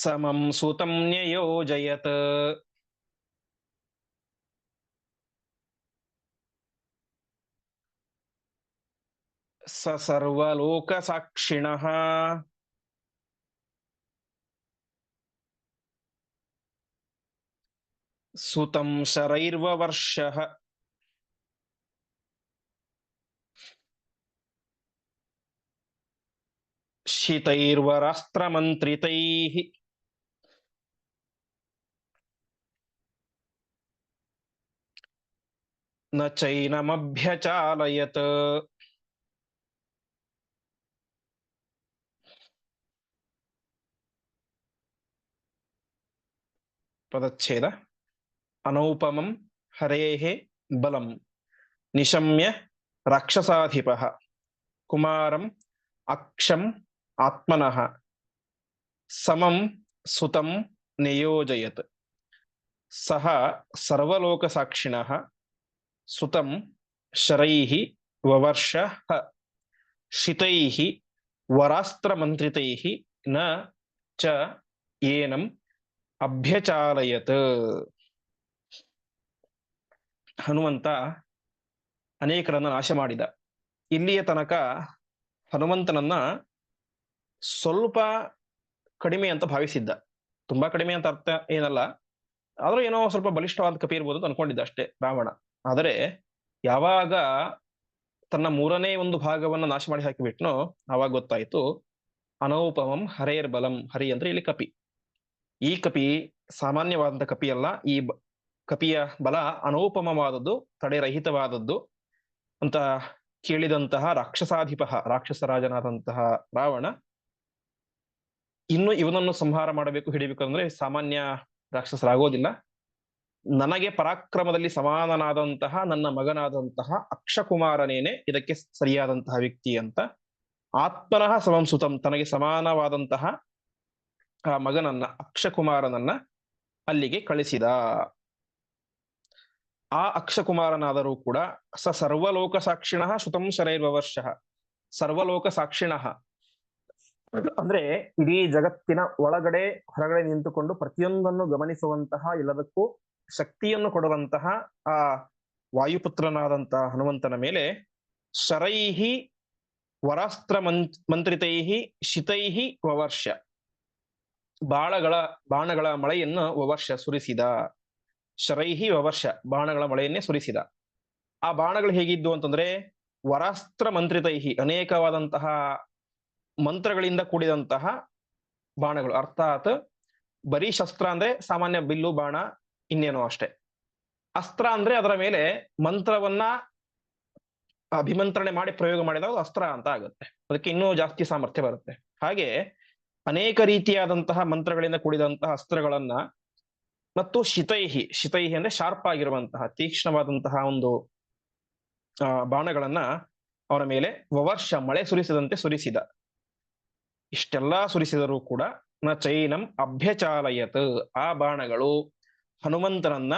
ಸಮಂ ಸುತಂ ನ್ಯಯೋಜಯತ್. ಸ ಸರ್ವಲೋಕಸಾಕ್ಷಿಣಃ ಸುತಂ ಶರೈರ್ವವರ್ಷಃ. ಶಿತೈರ್ವರಾಸ್ತ್ರಮಂತ್ರಿತೈಃ ನ ಚೈನಮಭ್ಯಚಾಲಯತ್. ಪದಚ್ಛೇದ. ಅನೌಪಮಂ ಹರೇಃ ಬಲಂ ನಿಶಮ್ಯ ರಾಕ್ಷಸಾಧಿಪಃ ಕುಮಾರಂ ಅಕ್ಷಂ ಆತ್ಮನಃ ಸಮಂ ಸುತಂ ನಿಯೋಜಯತ್. ಸಹ ಸರ್ವಲೋಕಸಾಕ್ಷಿಣಃ ಸುತಂ ಶರೈಃ ವವರ್ಷಃ ಶಿತೈಃ ವರಾಸ್ತ್ರಮಂತ್ರಿತೈಃ ನ ಚ ಏನಂ ಅಭ್ಯಚಾಲಯತ್. ಹನುಮಂತ ಅನೇಕರನ್ನ ನಾಶ ಮಾಡಿದ. ಇಲ್ಲಿಯ ತನಕ ಹನುಮಂತನನ್ನ ಸ್ವಲ್ಪ ಕಡಿಮೆ ಅಂತ ಭಾವಿಸಿದ್ದ. ತುಂಬಾ ಕಡಿಮೆ ಅಂತ ಅರ್ಥ ಏನಲ್ಲ, ಆದ್ರೂ ಏನೋ ಸ್ವಲ್ಪ ಬಲಿಷ್ಠವಾದ ಕಪಿ ಇರ್ಬೋದು ಅಂತ ಅನ್ಕೊಂಡಿದ್ದ ಅಷ್ಟೇ ರಾವಣ. ಆದರೆ ಯಾವಾಗ ತನ್ನ 3ನೇ ಒಂದು ಭಾಗವನ್ನ ನಾಶ ಮಾಡಿ ಹಾಕಿಬಿಟ್ನೋ ಆವಾಗ ಗೊತ್ತಾಯ್ತು ಅನೌಪಮಂ ಹರೇರ್ ಬಲಂ. ಹರಿ ಅಂದ್ರೆ ಇಲ್ಲಿ ಕಪಿ. ಈ ಕಪಿ ಸಾಮಾನ್ಯವಾದಂತ ಕಪಿ ಅಲ್ಲ. ಈ ಕಪಿಯ ಬಲ ಅನೌಪಮವಾದದ್ದು, ತಡೆರಹಿತವಾದದ್ದು ಅಂತ ಕೇಳಿದಂತಹ ರಾಕ್ಷಸಾಧಿಪ, ರಾಕ್ಷಸ ರಾಜನಾದಂತಹ ರಾವಣ ಇನ್ನು ಇವನನ್ನು ಸಂಹಾರ ಮಾಡಬೇಕು, ಹಿಡಿಬೇಕು ಅಂದ್ರೆ ಸಾಮಾನ್ಯ ರಾಕ್ಷಸರಾಗೋದಿಲ್ಲ. ನನಗೆ ಪರಾಕ್ರಮದಲ್ಲಿ ಸಮಾನನಾದಂತಹ ನನ್ನ ಮಗನಾದಂತಹ ಅಕ್ಷಕುಮಾರನೇನೆ ಇದಕ್ಕೆ ಸರಿಯಾದಂತಹ ವ್ಯಕ್ತಿ ಅಂತ ಆತ್ಮನಃ ಸಮಂ ಸುತಂ, ತನಗೆ ಸಮಾನವಾದಂತಹ ಆ ಮಗನನ್ನ ಅಕ್ಷಕುಮಾರನನ್ನ ಅಲ್ಲಿಗೆ ಕಳಿಸಿದ. ಆ ಅಕ್ಷಕುಮಾರನಾದರೂ ಕೂಡ ಸ ಸರ್ವಲೋಕ ಸಾಕ್ಷಿಣಃ ಸುತಂ ಶರೈರ್ವವರ್ಷಃ. ಸರ್ವಲೋಕ ಸಾಕ್ಷಿಣಃ ಅಂದ್ರೆ ಇಡೀ ಜಗತ್ತಿನ ಒಳಗಡೆ ಹೊರಗಡೆ ನಿಂತುಕೊಂಡು ಪ್ರತಿಯೊಂದನ್ನು ಗಮನಿಸುವಂತಹ, ಎಲ್ಲದಕ್ಕೂ ಶಕ್ತಿಯನ್ನು ಕೊಡುವಂತಹ ಆ ವಾಯುಪುತ್ರನಾದಂತಹ ಹನುಮಂತನ ಮೇಲೆ ಶರೈಹಿ ವರಾಸ್ತ್ರ ಮಂತ್ರಿತೈಹಿ ಶಿತೈಹಿ ವವರ್ಷ, ಬಾಣಗಳ ಮಳೆಯನ್ನು ವವರ್ಷ ಸುರಿಸಿದ. ಶರೈಹಿ ವವರ್ಷ, ಬಾಣಗಳ ಮಳೆಯನ್ನೇ ಸುರಿಸಿದ. ಆ ಬಾಣಗಳು ಹೇಗಿದ್ದು ಅಂತಂದ್ರೆ ವರಾಸ್ತ್ರ ಮಂತ್ರಿತೈಹಿ, ಅನೇಕವಾದಂತಹ ಮಂತ್ರಗಳಿಂದ ಕೂಡಿದಂತಹ ಬಾಣಗಳು. ಅರ್ಥಾತ್ ಬರೀ ಶಸ್ತ್ರ ಅಂದ್ರೆ ಸಾಮಾನ್ಯ ಬಿಲ್ಲು ಬಾಣ ಇನ್ನೇನೋ ಅಷ್ಟೇ. ಅಸ್ತ್ರ ಅಂದ್ರೆ ಅದರ ಮೇಲೆ ಮಂತ್ರವನ್ನ ಅಭಿಮಂತ್ರಣೆ ಮಾಡಿ ಪ್ರಯೋಗ ಮಾಡಿದಾಗ ಅಸ್ತ್ರ ಅಂತ ಆಗುತ್ತೆ. ಅದಕ್ಕೆ ಇನ್ನೂ ಜಾಸ್ತಿ ಸಾಮರ್ಥ್ಯ ಬರುತ್ತೆ. ಹಾಗೆ ಅನೇಕ ರೀತಿಯಾದಂತಹ ಮಂತ್ರಗಳಿಂದ ಕೂಡಿದಂತಹ ಅಸ್ತ್ರಗಳನ್ನ ಮತ್ತು ಶಿತೈಹಿ, ಶಿತೈಹಿ ಅಂದ್ರೆ ಶಾರ್ಪ್ ಆಗಿರುವಂತಹ ತೀಕ್ಷ್ಣವಾದಂತಹ ಒಂದು ಬಾಣಗಳನ್ನ ಅವನ ಮೇಲೆ ವವರ್ಷ, ಮಳೆ ಸುರಿಸಿದಂತೆ ಸುರಿಸಿದ. ಇಷ್ಟೆಲ್ಲಾ ಸುರಿಸಿದರೂ ಕೂಡ ನ ಚೈನಂ ಅಭ್ಯಚಾಲಯತ್, ಆ ಬಾಣಗಳು ಹನುಮಂತನನ್ನ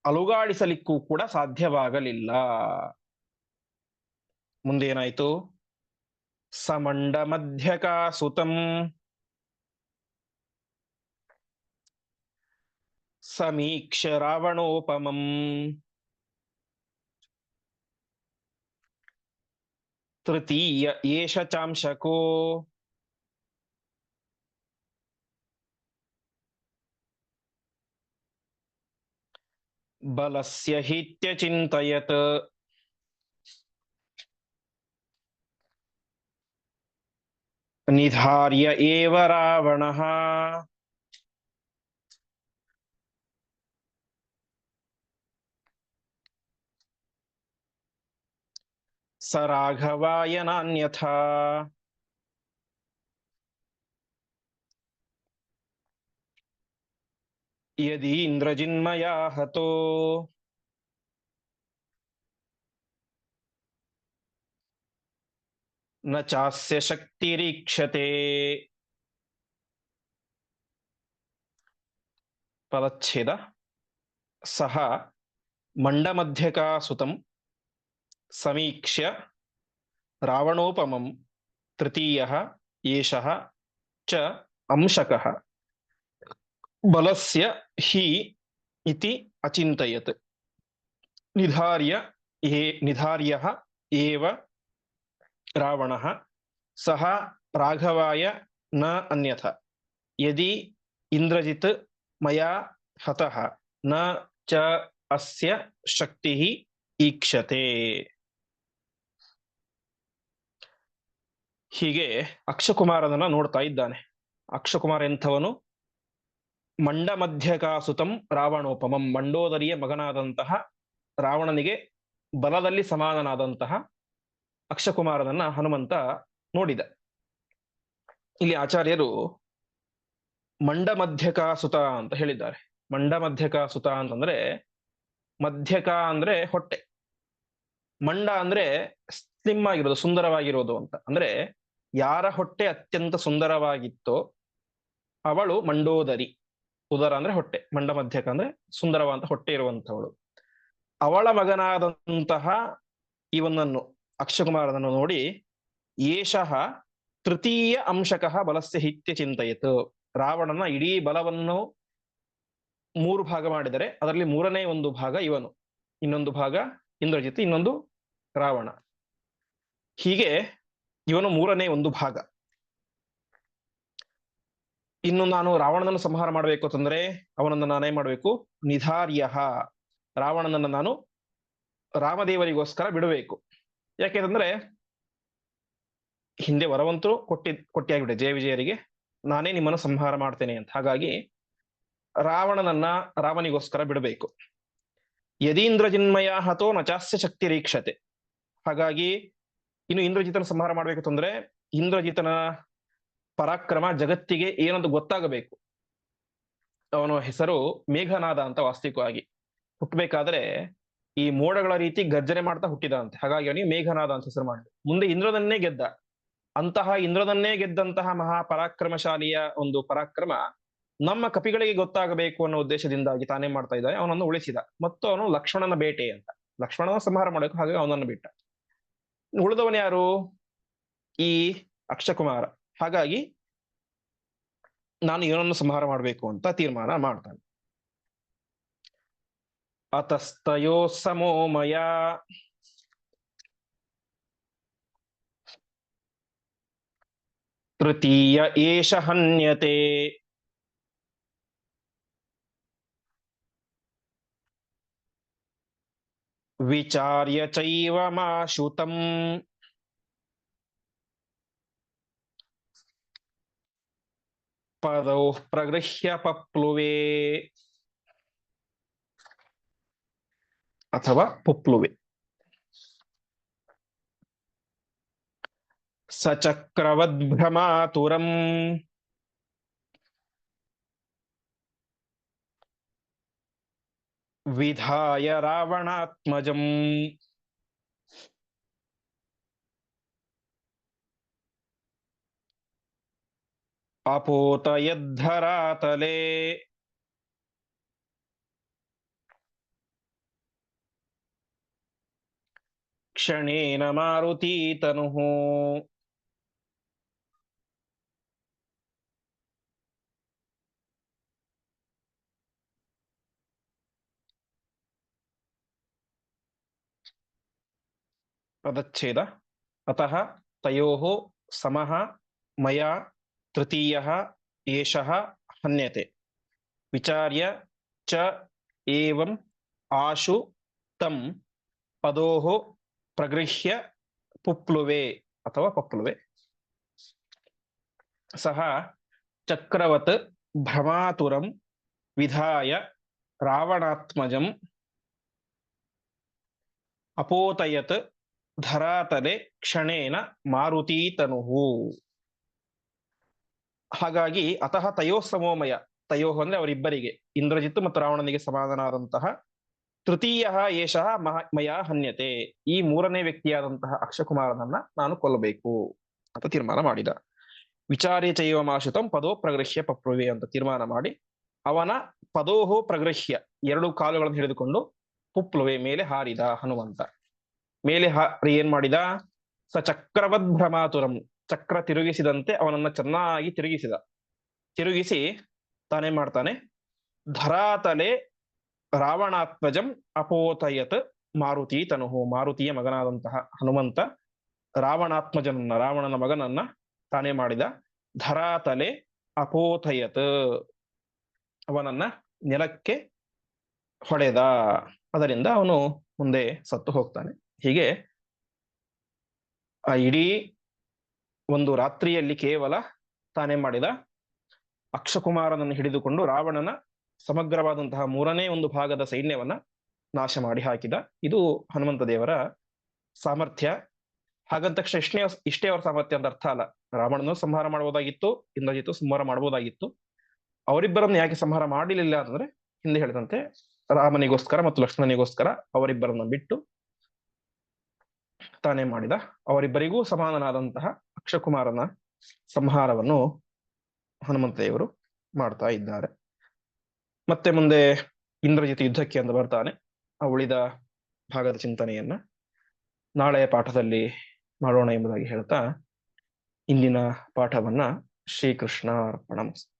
ಅಲುಗಾಡಿಸಲಿಕ್ಕೂ ಕೂಡ ಸಾಧ್ಯವಾಗಲಿಲ್ಲ. ಮುಂದೇನಾಯ್ತು? ಸಮಂಡ ಮಧ್ಯಕಾ ಸುತಂ ಸಮೀಕ್ಷ ರಾವಣೋಪಮಂ ತೃತೀಯ ಏಷ ಚಾಂಶಕೋ ಬಲಸ್ಯ ಹಿತ್ಯಚಿಂತಯತ್. ನಿಧಾರ್ಯ ಏವ ರಾವಣಃ ಸ ರಾಘವಾಯ ನಾನ್ಯಥಾ ಯದಿ ಇಂದ್ರಜಿನ್ಮಯಾ ಹತೋ ನ ಚಾಸ್ಯ ಶಕ್ತಿರೀಕ್ಷತೆ. ಪದಚ್ಛೇದ. ಸಹ ಮಂಡಮಧ್ಯಕಾಸುತಂ ಸಮೀಕ್ಷ್ಯ ರಾವಣೋಪಮಂ ತೃತೀಯಃ ಏಷಃ ಚ ಅಂಶಕಃ ಬಲಸ್ಯ ಹಿ ಇತಿ ಅಚಿಂತಯತ್ ನಿಧಾರ್ಯಃ ಏವ ರಾವಣಃ ಸಹ ರಾಘವಾಯ ನ ಅನ್ಯಥಾ ಯದಿ ಇಂದ್ರಜಿತ್ ಮಯಾ ಹತಃ ನ ಚ ಅಸ್ಯ ಶಕ್ತಿಃ ಈಕ್ಷತೆ. ಹೀಗೆ ಅಕ್ಷಕುಮಾರನನ್ನ ನೋಡ್ತಾ ಇದ್ದಾನೆ. ಅಕ್ಷಕುಮಾರ ಎಂಥವನು? ಮಂಡಮಧ್ಯಕಾಸುತಂ ರಾವಣೋಪಮಂ, ಮಂಡೋದರಿಯ ಮಗನಾದಂತಹ ರಾವಣನಿಗೆ ಬಲದಲ್ಲಿ ಸಮಾನನಾದಂತಹ ಅಕ್ಷಕುಮಾರನನ್ನ ಹನುಮಂತ ನೋಡಿದ. ಇಲ್ಲಿ ಆಚಾರ್ಯರು ಮಂಡಮಧ್ಯಕಾಸುತ ಅಂತ ಹೇಳಿದ್ದಾರೆ. ಮಂಡಮಧ್ಯಕಾಸುತ ಅಂತಂದ್ರೆ, ಮಧ್ಯಕ ಅಂದ್ರೆ ಹೊಟ್ಟೆ, ಮಂಡ ಅಂದ್ರೆ ಸ್ಲಿಮ್ ಆಗಿರೋದು, ಸುಂದರವಾಗಿರೋದು ಅಂತ. ಅಂದ್ರೆ ಯಾರ ಹೊಟ್ಟೆ ಅತ್ಯಂತ ಸುಂದರವಾಗಿತ್ತೋ ಅವಳು ಮಂಡೋದರಿ. ಉದರ ಅಂದ್ರೆ ಹೊಟ್ಟೆ, ಮಂಡ ಮಧ್ಯಕ ಅಂದ್ರೆ ಸುಂದರವಾದ ಹೊಟ್ಟೆ ಇರುವಂತವಳು. ಅವಳ ಮಗನಾದಂತಹ ಇವನನ್ನು, ಅಕ್ಷಕುಮಾರನನ್ನು ನೋಡಿ ಏಷಃ ತೃತೀಯ ಅಂಶಕಃ ಬಲಸ್ಯ ಹಿತ್ಯ ಚಿಂತಯಿತು. ರಾವಣನ ಇಡೀ ಬಲವನ್ನು 3 ಭಾಗ ಮಾಡಿದರೆ ಅದರಲ್ಲಿ 3ನೇ ಒಂದು ಭಾಗ ಇವನು, ಇನ್ನೊಂದು ಭಾಗ ಇಂದ್ರಜಿತ್, ಇನ್ನೊಂದು ರಾವಣ. ಹೀಗೆ ಇವನು 3ನೇ ಒಂದು ಭಾಗ. ಇನ್ನು ನಾನು ರಾವಣನನ್ನು ಸಂಹಾರ ಮಾಡಬೇಕು ಅಂತಂದ್ರೆ ಅವನನ್ನು ನಾನೇ ಮಾಡಬೇಕು, ನಿಧಾರ್ಯ, ರಾವಣನನ್ನು ನಾನು ರಾಮದೇವರಿಗೋಸ್ಕರ ಬಿಡಬೇಕು. ಯಾಕೆಂದ್ರೆ ಹಿಂದೆ ವರವಂತೂ ಕೊಟ್ಟಿಯಾಗಿಬಿಟ್ಟೆ ಜಯ ವಿಜಯರಿಗೆ, ನಾನೇ ನಿಮ್ಮನ್ನು ಸಂಹಾರ ಮಾಡ್ತೇನೆ ಅಂತ. ಹಾಗಾಗಿ ರಾವಣನನ್ನ ರಾಮನಿಗೋಸ್ಕರ ಬಿಡಬೇಕು. ಯದೀಂದ್ರಜಿನ್ಮಯ ಹತೋ ನಚಾಸ್ಯ ಶಕ್ತಿ ರೀಕ್ಷತೆ. ಹಾಗಾಗಿ ಇನ್ನು ಇಂದ್ರಜಿತನ ಸಂಹಾರ ಮಾಡ್ಬೇಕಂತಂದ್ರೆ ಇಂದ್ರಜಿತನ ಪರಾಕ್ರಮ ಜಗತ್ತಿಗೆ ಏನಂತ ಗೊತ್ತಾಗಬೇಕು. ಅವನ ಹೆಸರು ಮೇಘನಾದ ಅಂತ. ವಾಸ್ತವಿಕವಾಗಿ ಹುಟ್ಟಬೇಕಾದ್ರೆ ಈ ಮೋಡಗಳ ರೀತಿ ಗರ್ಜನೆ ಮಾಡ್ತಾ ಹುಟ್ಟಿದ ಅಂತೆ. ಹಾಗಾಗಿ ಅವನಿಗೆ ಮೇಘನಾದ ಅಂತ ಹೆಸರು ಮಾಡಿದ. ಮುಂದೆ ಇಂದ್ರನನ್ನೇ ಗೆದ್ದ. ಅಂತಹ ಇಂದ್ರನನ್ನೇ ಗೆದ್ದಂತಹ ಮಹಾಪರಾಕ್ರಮಶಾಲಿಯ ಒಂದು ಪರಾಕ್ರಮ ನಮ್ಮ ಕಪಿಗಳಿಗೆ ಗೊತ್ತಾಗಬೇಕು ಅನ್ನೋ ಉದ್ದೇಶದಿಂದಾಗಿ ತಾನೇ ಮಾಡ್ತಾ ಇದ್ದಾನೆ. ಅವನನ್ನು ಉಳಿಸಿದ. ಮತ್ತು ಅವನು ಲಕ್ಷ್ಮಣನ ಬೇಟೆ ಅಂತ, ಲಕ್ಷ್ಮಣನ ಸಂಹಾರ ಮಾಡಬೇಕು. ಹಾಗಾಗಿ ಅವನನ್ನು ಬಿಟ್ಟ. ಉಳಿದವನು ಯಾರು? ಈ ಅಕ್ಷಕುಮಾರ. ಹಾಗಾಗಿ ನಾನು ಇವನನ್ನು ಸಂಹಾರ ಮಾಡಬೇಕು ಅಂತ ತೀರ್ಮಾನ ಮಾಡ್ತಾನೆ. ಅತಸ್ತಯೋ ಸಮೋಮಯ ತೃತೀಯ ಏಷ ಹನ್ಯತೆ ವಿಚಾರ್ಯ ಚೈವ ಮಾಶುತಂ ಪದೌ ಪ್ರಗೃಹ್ಯ ಪಪ್ಲುವೆ ಅಥವಾ ಪುಪ್ಲುವೆ. ಸಚಕ್ರವದ್ಭ್ರಮಾತುರಂ ವಿಧಾಯ ರಾವಣಾತ್ಮಜಂ ಅಪೋತಯದ್ಧರಾತಲೆ ಕ್ಷಣೇನ ಮಾರುತೀತನುಃ. ಪದಚ್ಛೇದ. ಅತಃ ತಯೋಃ ಸಮಃ ಮಯಾ ತೃತೀಯಃ ಏಷಃ ಹನ್ಯತೆ ವಿಚಾರ್ಯ ಚ ಏವಂ ಆಶು ತಂ ಪದೋಃ ಪ್ರಗೃಹ್ಯ ಪುಪ್ಲುವೆ ಅಥವಾ ಪಪ್ಲುವೆ. ಸಹ ಚಕ್ರವತ್ ಭ್ರಮಾತುರಂ ವಿಧಾಯ ರಾವಣಾತ್ಮಜಂ ಅಪೋತಯತ್ ಧರಾತಲೆ ಕ್ಷಣೇನ ಮಾರುತಿ ತನುಹು. ಹಾಗಾಗಿ ಅತಃ ತಯೋ ಸಮೋಮಯ, ತಯೋಹ್ ಅಂದ್ರೆ ಅವರಿಬ್ಬರಿಗೆ, ಇಂದ್ರಜಿತ್ ಮತ್ತು ರಾವಣನಿಗೆ ಸಮಾನನಾದಂತಹ ತೃತೀಯ ಏಷಃ ಮಯ ಹನ್ಯತೆ, ಈ ಮೂರನೇ ವ್ಯಕ್ತಿಯಾದಂತಹ ಅಕ್ಷಕುಮಾರನನ್ನ ನಾನು ಕೊಲ್ಲಬೇಕು ಅಂತ ತೀರ್ಮಾನ ಮಾಡಿದ. ವಿಚಾರ್ಯ ಚೈವ ಮಾಶುತಂ ಪದೋ ಪ್ರಗೃಹ್ಯ ಪಪ್ರುವೆ ಅಂತ ತೀರ್ಮಾನ ಮಾಡಿ ಅವನ ಪದೋಹೋ ಪ್ರಗೃಹ್ಯ, ಎರಡು ಕಾಲುಗಳನ್ನು ಹಿಡಿದುಕೊಂಡು ಪುಪ್ಲುವೆ ಮೇಲೆ ಹಾರಿದ ಹನುಮಂತ. ಮೇಲೆ ಏನ್ ಮಾಡಿದ? ಸ ಚಕ್ರವದ್ ಭ್ರಮಾತುರಂ, ಚಕ್ರ ತಿರುಗಿಸಿದಂತೆ ಅವನನ್ನ ಚೆನ್ನಾಗಿ ತಿರುಗಿಸಿ ತಾನೇನ್ ಮಾಡ್ತಾನೆ? ಧರಾತಲೆ ರಾವಣಾತ್ಮಜಂ ಅಪೋತಯತ್ ಮಾರುತಿ ತನುಹು, ಮಾರುತಿಯ ಮಗನಾದಂತಹ ಹನುಮಂತ ರಾವಣನ ಮಗನನ್ನ ತಾನೇ ಮಾಡಿದ. ಧರಾತಲೆ ಅಪೋತಯತ್, ಅವನನ್ನ ನೆಲಕ್ಕೆ ಹೊಡೆದ, ಅದರಿಂದ ಅವನು ಮುಂದೆ ಸತ್ತು ಹೋಗ್ತಾನೆ. ಹೀಗೆ ಆ ಇಡೀ ಒಂದು ರಾತ್ರಿಯಲ್ಲಿ ಕೇವಲ ತಾನೇ ಮಾಡಿದ ಅಕ್ಷಕುಮಾರನನ್ನು ಹಿಡಿದುಕೊಂಡು ರಾವಣನ ಸಮಗ್ರವಾದಂತಹ ಮೂರನೇ ಒಂದು ಭಾಗದ ಸೈನ್ಯವನ್ನ ನಾಶ ಮಾಡಿ ಹಾಕಿದ. ಇದು ಹನುಮಂತ ದೇವರ ಸಾಮರ್ಥ್ಯ. ಹಾಗಂತ ತಕ್ಷಣ ಇಷ್ಟೇ ಅವರ ಸಾಮರ್ಥ್ಯ ಅಂತ ಅರ್ಥ ಅಲ್ಲ. ರಾವಣನ ಸಂಹಾರ ಮಾಡಬಹುದಾಗಿತ್ತು, ಇಂದ್ರಜಿತ್ತು ಸಂಹಾರ ಮಾಡಬಹುದಾಗಿತ್ತು. ಅವರಿಬ್ಬರನ್ನು ಯಾಕೆ ಸಂಹಾರ ಮಾಡಲಿಲ್ಲ ಅಂತಂದ್ರೆ, ಹಿಂದೆ ಹೇಳಿದಂತೆ ರಾಮನಿಗೋಸ್ಕರ ಮತ್ತು ಲಕ್ಷ್ಮಣನಿಗೋಸ್ಕರ ಅವರಿಬ್ಬರನ್ನ ಬಿಟ್ಟು ತಾನೇ ಮಾಡಿದ. ಅವರಿಬ್ಬರಿಗೂ ಸಮಾನನಾದಂತಹ ಅಕ್ಷಕುಮಾರನ ಸಂಹಾರವನ್ನು ಹನುಮಂತ ದೇವರು ಮಾಡ್ತಾ ಇದ್ದಾರೆ. ಮತ್ತೆ ಮುಂದೆ ಇಂದ್ರಜಿತ್ ಯುದ್ಧಕ್ಕೆ ಅಂತ ಬರ್ತಾನೆ. ಆ ಉಳಿದ ಭಾಗದ ಚಿಂತನೆಯನ್ನ ನಾಳೆಯ ಪಾಠದಲ್ಲಿ ಮಾಡೋಣ ಎಂಬುದಾಗಿ ಹೇಳ್ತಾ ಇಂದಿನ ಪಾಠವನ್ನ ಶ್ರೀಕೃಷ್ಣ ಅರ್ಪಣಮಸ್ತು.